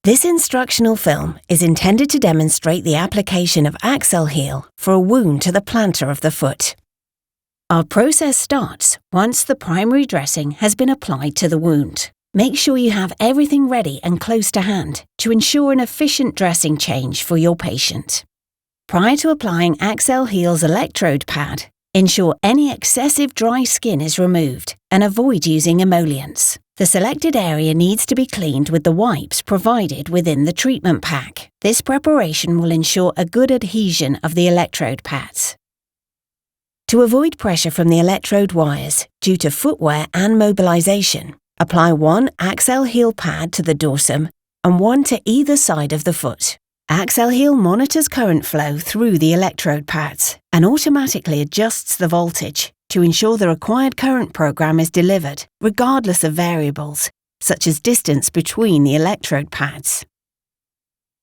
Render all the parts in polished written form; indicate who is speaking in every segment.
Speaker 1: This instructional film is intended to demonstrate the application of Accel-Heal for a wound to the plantar of the foot. Our process starts once the primary dressing has been applied to the wound. Make sure you have everything ready and close to hand to ensure an efficient dressing change for your patient. Prior to applying Accel-Heal's electrode pad, ensure any excessive dry skin is removed and avoid using emollients. The selected area needs to be cleaned with the wipes provided within the treatment pack. This preparation will ensure a good adhesion of the electrode pads. To avoid pressure from the electrode wires due to footwear and mobilization, apply one Accel-Heal pad to the dorsum and one to either side of the foot. Accel-Heal monitors current flow through the electrode pads and automatically adjusts the voltage to ensure the required current program is delivered, regardless of variables, such as distance between the electrode pads.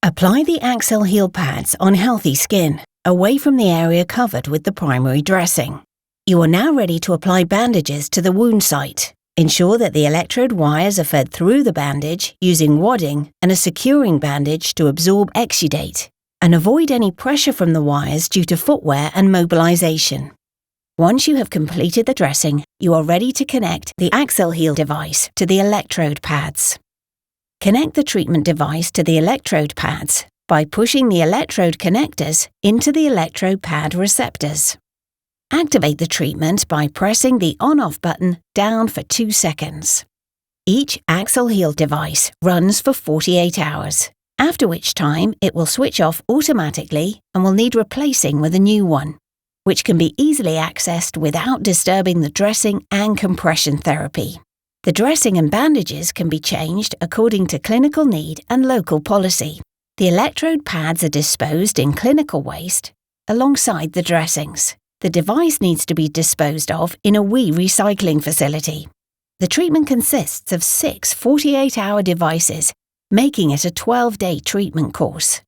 Speaker 1: Apply the Accel-Heal pads on healthy skin, away from the area covered with the primary dressing. You are now ready to apply bandages to the wound site. Ensure that the electrode wires are fed through the bandage using wadding and a securing bandage to absorb exudate, and avoid any pressure from the wires due to footwear and mobilization. Once you have completed the dressing, you are ready to connect the Accel-Heal device to the electrode pads. Connect the treatment device to the electrode pads by pushing the electrode connectors into the electrode pad receptors. Activate the treatment by pressing the on-off button down for 2 seconds. Each Accel-Heal device runs for 48 hours, after which time it will switch off automatically and will need replacing with a new one, which can be easily accessed without disturbing the dressing and compression therapy. The dressing and bandages can be changed according to clinical need and local policy. The electrode pads are disposed in clinical waste alongside the dressings. The device needs to be disposed of in a recycling facility. The treatment consists of 6 48-hour devices, making it a 12-day treatment course.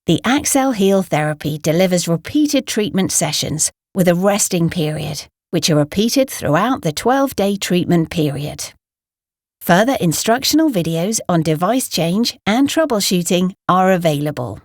Speaker 1: The Accel-Heal therapy delivers repeated treatment sessions with a resting period, which are repeated throughout the 12-day treatment period. Further instructional videos on device change and troubleshooting are available.